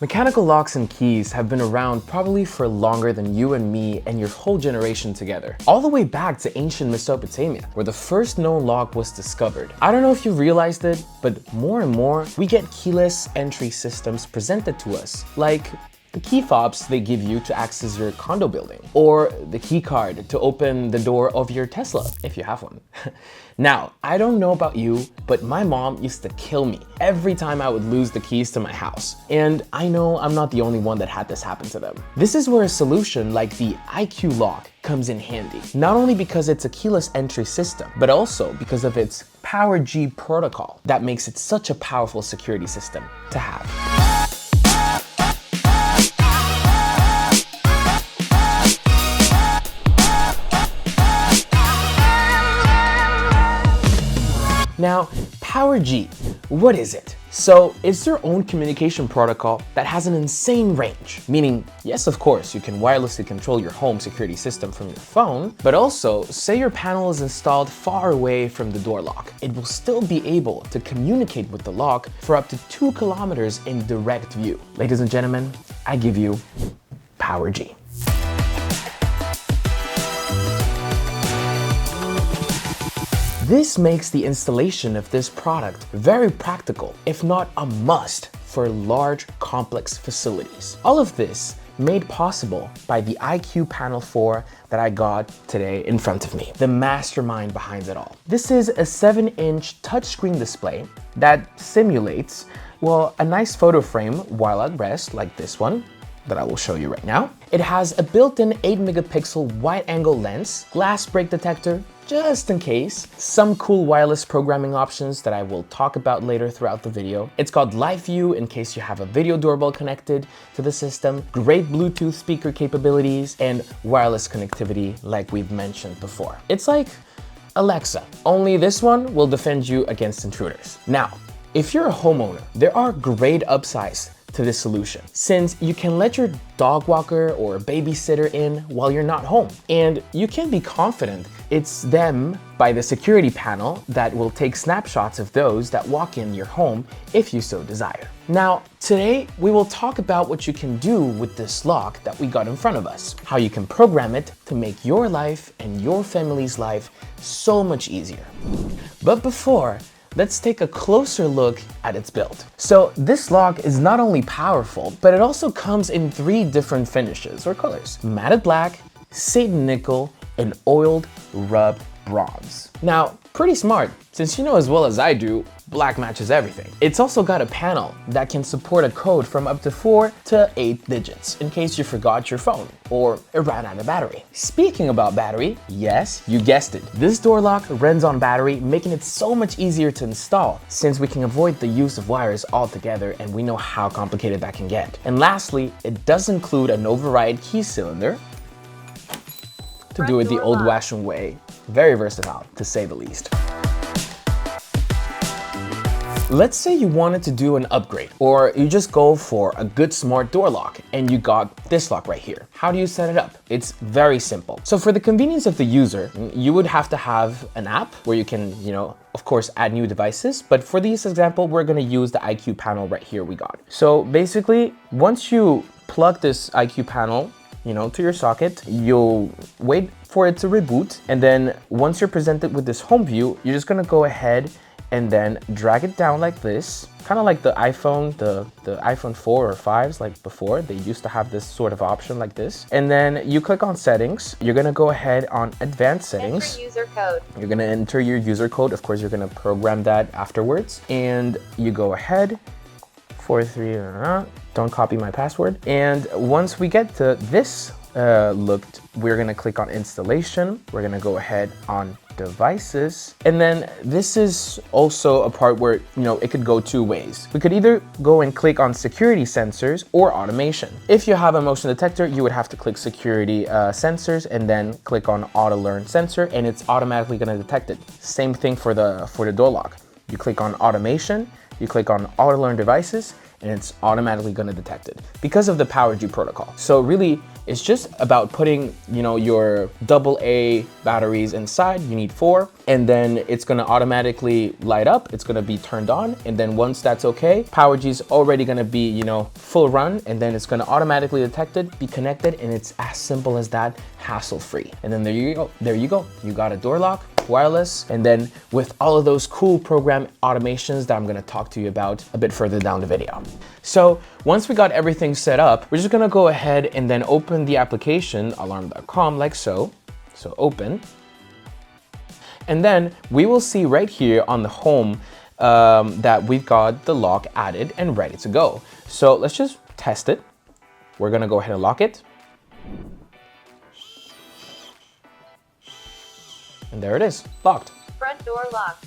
Mechanical locks and keys have been around probably for longer than you and me and your whole generation together. All the way back to ancient Mesopotamia, where the first known lock was discovered. I don't know if you realized it, but more and more, we get keyless entry systems presented to us, like the key fobs they give you to access your condo building, or the key card to open the door of your Tesla, if you have one. Now, I don't know about you, but my mom used to kill me every time I would lose the keys to my house. And I know I'm not the only one that had this happen to them. This is where a solution like the IQ lock comes in handy. Not only because it's a keyless entry system, but also because of its PowerG protocol that makes it such a powerful security system to have. Now, PowerG, what is it? So it's their own communication protocol that has an insane range, meaning, yes, of course, you can wirelessly control your home security system from your phone, but also say your panel is installed far away from the door lock. It will still be able to communicate with the lock for up to 2 kilometers in direct view. Ladies and gentlemen, I give you PowerG. This makes the installation of this product very practical, if not a must, for large, complex facilities. All of this made possible by the IQ Panel 4 that I got today in front of me, the mastermind behind it all. This is a 7-inch touchscreen display that simulates, well, a nice photo frame while at rest, like this one, that I will show you right now. It has a built-in 8-megapixel wide-angle lens, glass break detector, just in case, some cool wireless programming options that I will talk about later throughout the video. It's called Live View in case you have a video doorbell connected to the system, great Bluetooth speaker capabilities, and wireless connectivity like we've mentioned before. It's like Alexa, only this one will defend you against intruders. Now, if you're a homeowner, there are great upsides to this solution, since you can let your dog walker or babysitter in while you're not home. And you can be confident it's them by the security panel that will take snapshots of those that walk in your home if you so desire. Now, today we will talk about what you can do with this lock that we got in front of us, how you can program it to make your life and your family's life so much easier. But before, let's take a closer look at its build. So this lock is not only powerful, but it also comes in 3 different finishes or colors: matted black, satin nickel, and oiled rubbed bronze. Now, pretty smart, since you know as well as I do, black matches everything. It's also got a panel that can support a code from up to 4 to 8 digits in case you forgot your phone or it ran out of battery. Speaking about battery, yes, you guessed it. This door lock runs on battery, making it so much easier to install since we can avoid the use of wires altogether, and we know how complicated that can get. And lastly, it does include an override key cylinder to do it the old-fashioned way. Very versatile, to say the least. Let's say you wanted to do an upgrade, or you just go for a good smart door lock and you got this lock right here. How do you set it up? It's very simple. So for the convenience of the user, you would have to have an app where you can, of course, add new devices. But for this example, we're gonna use the IQ panel right here we got. So basically, once you plug this IQ panel to your socket, you'll wait for it to reboot. And then once you're presented with this home view, you're just gonna go ahead and then drag it down like this, kind of like the iPhone, the iPhone 4 or 5s like before. They used to have this sort of option like this. And then you click on settings. You're gonna go ahead on advanced settings. Enter user code. You're gonna enter your user code. Of course, you're gonna program that afterwards. And you go ahead, 43, don't copy my password. And once we get to this looked, we're gonna click on installation. We're gonna go ahead on devices. And then this is also a part where, it could go 2 ways. We could either go and click on security sensors or automation. If you have a motion detector, you would have to click security sensors and then click on auto learn sensor, and it's automatically gonna detect it. Same thing for the door lock. You click on automation, you click on auto learn devices, and it's automatically going to detect it because of the PowerG protocol. So really, it's just about putting, your AA batteries inside. You need 4, and then it's going to automatically light up. It's going to be turned on, and then once that's okay, PowerG is already going to be, full run, and then it's going to automatically detect it, be connected, and it's as simple as that, hassle-free. And then there you go. There you go. You got a door lock, wireless, and then with all of those cool program automations that I'm going to talk to you about a bit further down the video. So once we got everything set up, we're just going to go ahead and then open the application alarm.com like so. So open, and then we will see right here on the home that we've got the lock added and ready to go. So let's just test it. We're going to go ahead and lock it. And there it is, locked. Front door locked.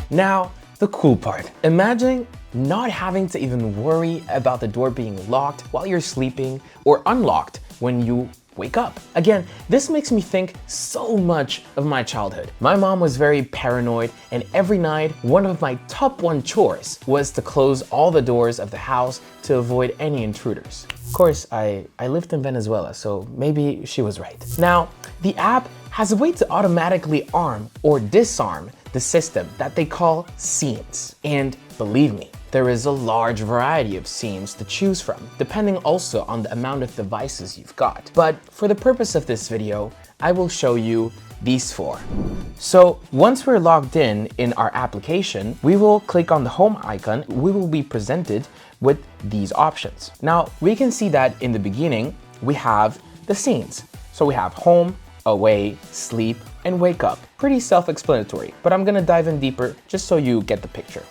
Now, the cool part. Imagine not having to even worry about the door being locked while you're sleeping or unlocked when you wake up. Again, this makes me think so much of my childhood. My mom was very paranoid, and every night, one of my top 1 chores was to close all the doors of the house to avoid any intruders. Of course, I lived in Venezuela, so maybe she was right. Now, the app has a way to automatically arm or disarm the system that they call scenes. And believe me, there is a large variety of scenes to choose from, depending also on the amount of devices you've got. But for the purpose of this video, I will show you these 4. So once we're logged in our application, we will click on the home icon. We will be presented with these options. Now we can see that in the beginning, we have the scenes. So we have home, away, sleep, and wake up. Pretty self-explanatory, but I'm gonna dive in deeper just so you get the picture.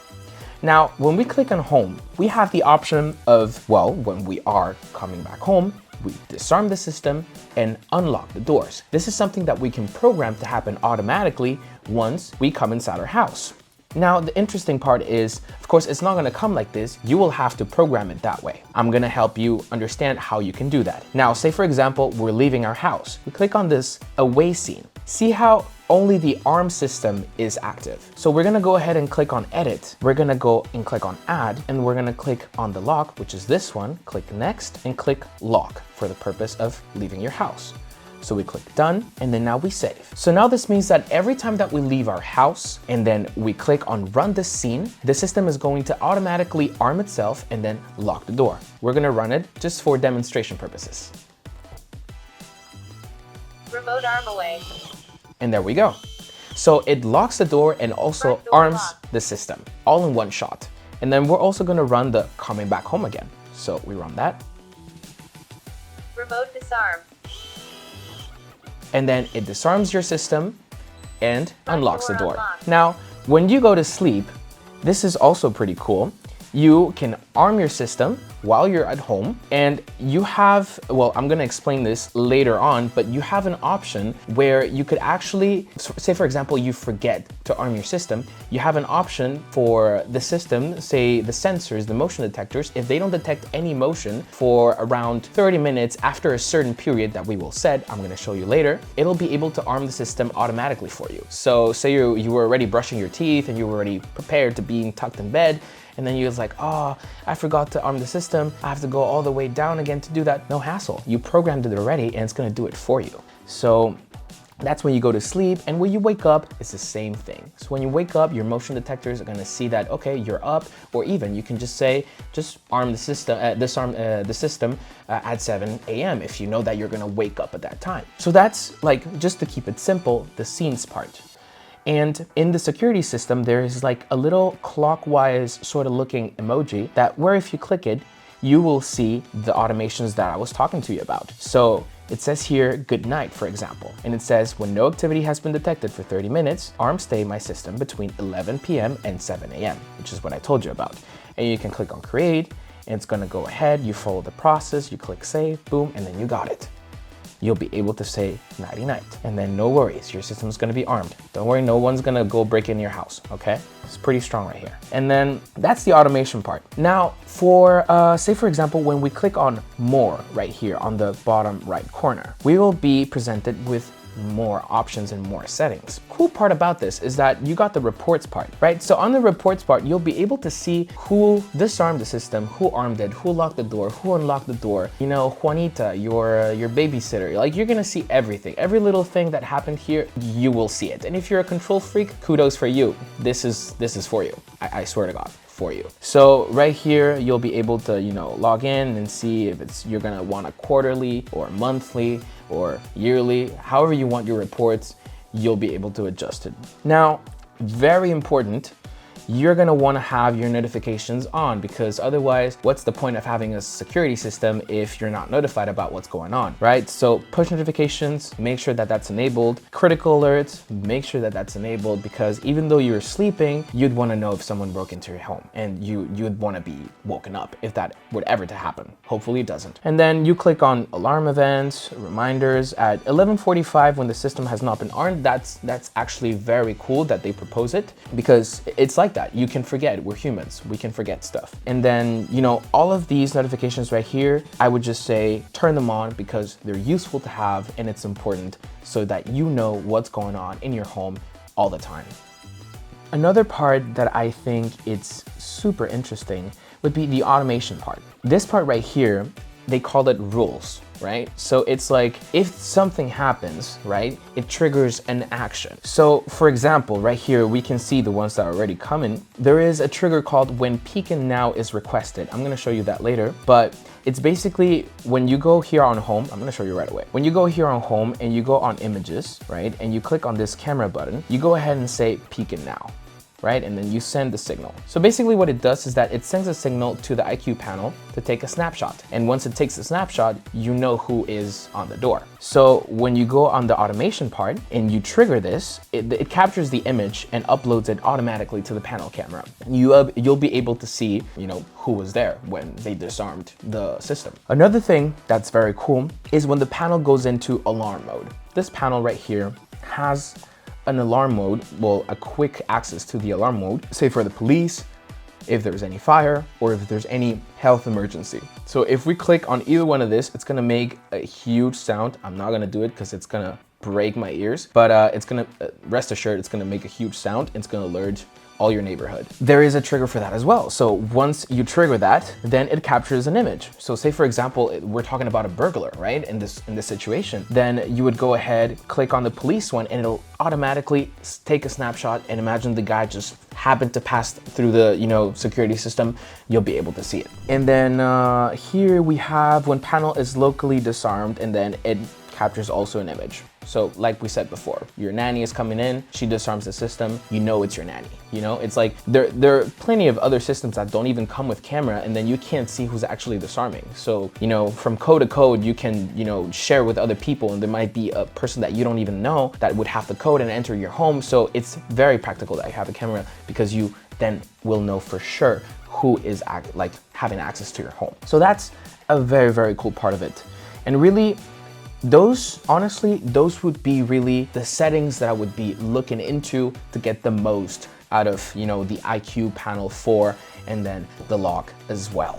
Now, when we click on home, we have the option of, well, when we are coming back home, we disarm the system and unlock the doors. This is something that we can program to happen automatically once we come inside our house. Now, the interesting part is, of course, it's not gonna come like this. You will have to program it that way. I'm gonna help you understand how you can do that. Now, say for example, we're leaving our house. We click on this away scene. See how only the ARM system is active. So we're gonna go ahead and click on edit. We're gonna go and click on add, and we're gonna click on the lock, which is this one, click next, and click lock for the purpose of leaving your house. So we click done, and then now we save. So now this means that every time that we leave our house and then we click on run this scene, the system is going to automatically arm itself and then lock the door. We're gonna run it just for demonstration purposes. Remote arm away. And there we go. So it locks the door and also arms the system all in one shot. And then we're also gonna run the coming back home again. So we run that. Remote disarm. And then it disarms your system and unlocks the door. Unlocked. Now, when you go to sleep, this is also pretty cool. You can arm your system while you're at home, and you have, well, I'm gonna explain this later on, but you have an option where you could actually, say for example, you forget to arm your system, you have an option for the system, say the sensors, the motion detectors, if they don't detect any motion for around 30 minutes after a certain period that we will set, I'm gonna show you later, it'll be able to arm the system automatically for you. So say you were already brushing your teeth and you were already prepared to being tucked in bed, and then you was like, oh, I forgot to arm the system. I have to go all the way down again to do that. No hassle. You programmed it already and it's gonna do it for you. So that's when you go to sleep, and when you wake up, it's the same thing. So when you wake up, your motion detectors are gonna see that, okay, you're up, or even you can just say, just arm the system, disarm the system at 7 a.m. if you know that you're gonna wake up at that time. So that's like, just to keep it simple, the scenes part. And in the security system, there is like a little clockwise sort of looking emoji that where if you click it, you will see the automations that I was talking to you about. So it says here, good night, for example. And it says, when no activity has been detected for 30 minutes, arm stay my system between 11 p.m. and 7 a.m., which is what I told you about. And you can click on create, and it's gonna go ahead, you follow the process, you click save, boom, and then you got it. You'll be able to say nighty-night. And then no worries, your system's gonna be armed. Don't worry, no one's gonna go break in your house, okay? It's pretty strong right here. And then that's the automation part. Now, for, say for example, when we click on more right here on the bottom right corner, we will be presented with more options and more settings. Cool part about this is that you got the reports part, right? So on the reports part, you'll be able to see who disarmed the system, who armed it, who locked the door, who unlocked the door, you know, Juanita, your babysitter. Like, you're gonna see everything. Every little thing that happened here, you will see it. And if you're a control freak, kudos for you. This is for you. I swear to God, for you. So right here, you'll be able to, you know, log in and see if you're gonna want a quarterly or monthly or yearly, however you want your reports, you'll be able to adjust it. Now, very important, you're gonna wanna have your notifications on, because otherwise, what's the point of having a security system if you're not notified about what's going on, right? So push notifications, make sure that that's enabled. Critical alerts, make sure that that's enabled, because even though you're sleeping, you'd wanna know if someone broke into your home, and you'd wanna be woken up if that would ever to happen. Hopefully it doesn't. And then you click on alarm events, reminders at 11:45 when the system has not been armed. That's actually very cool that they propose it, because it's like that. You can forget, we're humans, we can forget stuff. And then, you know, all of these notifications right here, I would just say turn them on, because they're useful to have and it's important so that you know what's going on in your home all the time. Another part that I think it's super interesting would be the automation part. This part right here, they call it rules, right? So it's like, if something happens, right, it triggers an action. So for example, right here, we can see the ones that are already coming. There is a trigger called when peek in now is requested. I'm gonna show you that later, but it's basically when you go here on home, I'm gonna show you right away. When you go here on home and you go on images, right, and you click on this camera button, you go ahead and say peek in now, right? And then you send the signal. So basically what it does is that it sends a signal to the IQ panel to take a snapshot. And once it takes a snapshot, you know who is on the door. So when you go on the automation part and you trigger this, it captures the image and uploads it automatically to the panel camera. You'll be able to see, you know, who was there when they disarmed the system. Another thing that's very cool is when the panel goes into alarm mode. This panel right here has an alarm mode, well, a quick access to the alarm mode, say for the police, if there's any fire, or if there's any health emergency. So if we click on either one of this, it's gonna make a huge sound. I'm not gonna do it because it's gonna break my ears, but it's gonna, rest assured, it's gonna make a huge sound. It's gonna alert all your neighborhood. There is a trigger for that as well. So once you trigger that, then it captures an image. So say for example, we're talking about a burglar, right? In this situation, then you would go ahead, click on the police one, and it'll automatically take a snapshot. And imagine the guy just happened to pass through the, you know, security system. You'll be able to see it. And then here we have when panel is locally disarmed, and then it captures also an image. So like we said before, your nanny is coming in, she disarms the system, you know it's your nanny. You know, it's like there are plenty of other systems that don't even come with camera, and then you can't see who's actually disarming. So, you know, from code to code, you can, you know, share with other people, and there might be a person that you don't even know that would have the code and enter your home. So it's very practical that you have a camera, because you then will know for sure who is like having access to your home. So that's a very, very cool part of it. And really, honestly, those would be really the settings that I would be looking into to get the most out of, you know, the IQ Panel 4 and then the lock as well.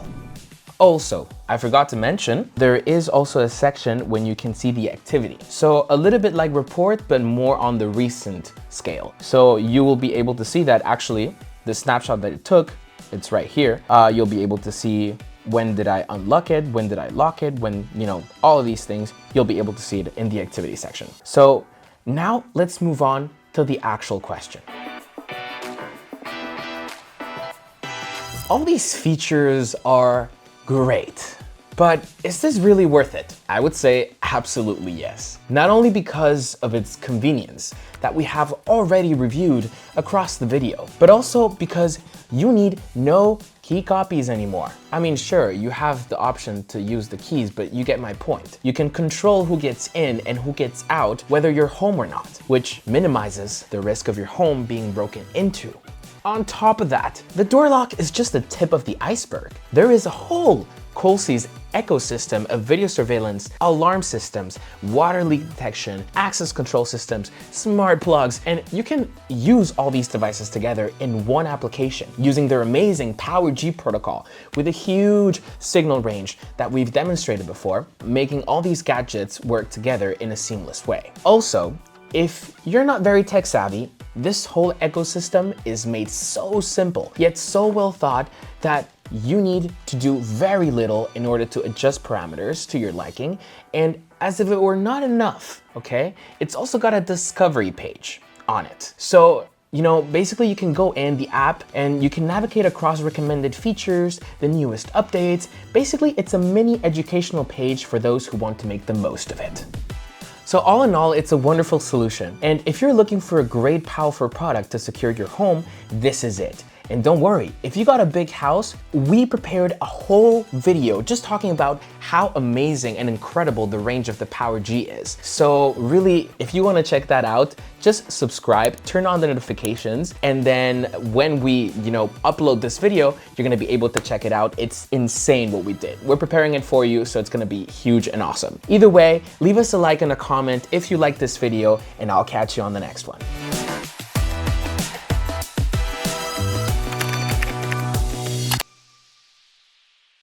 Also, I forgot to mention, there is also a section when you can see the activity. So a little bit like report, but more on the recent scale. So you will be able to see that actually the snapshot that it took, it's right here. You'll be able to see when did I unlock it, when did I lock it, when, you know, all of these things, you'll be able to see it in the activity section. So now let's move on to the actual question. All these features are great, but is this really worth it? I would say absolutely yes. Not only because of its convenience that we have already reviewed across the video, but also because you need no key copies anymore. I mean, sure, you have the option to use the keys, but you get my point. You can control who gets in and who gets out, whether you're home or not, which minimizes the risk of your home being broken into. On top of that, the door lock is just the tip of the iceberg. There is a whole Qolsys ecosystem of video surveillance, alarm systems, water leak detection, access control systems, smart plugs, and you can use all these devices together in one application using their amazing PowerG protocol with a huge signal range that we've demonstrated before, making all these gadgets work together in a seamless way. Also, if you're not very tech savvy, this whole ecosystem is made so simple, yet so well thought that you need to do very little in order to adjust parameters to your liking. And as if it were not enough, okay, it's also got a discovery page on it. So, basically you can go in the app and you can navigate across recommended features, the newest updates. Basically, it's a mini educational page for those who want to make the most of it. So all in all, it's a wonderful solution. And if you're looking for a great, powerful product to secure your home, this is it. And don't worry, if you got a big house, we prepared a whole video just talking about how amazing and incredible the range of the PowerG is. So really, if you want to check that out, just subscribe, turn on the notifications, and then when we, upload this video, you're going to be able to check it out. It's insane what we did. We're preparing it for you, so it's going to be huge and awesome. Either way, leave us a like and a comment if you like this video, and I'll catch you on the next one.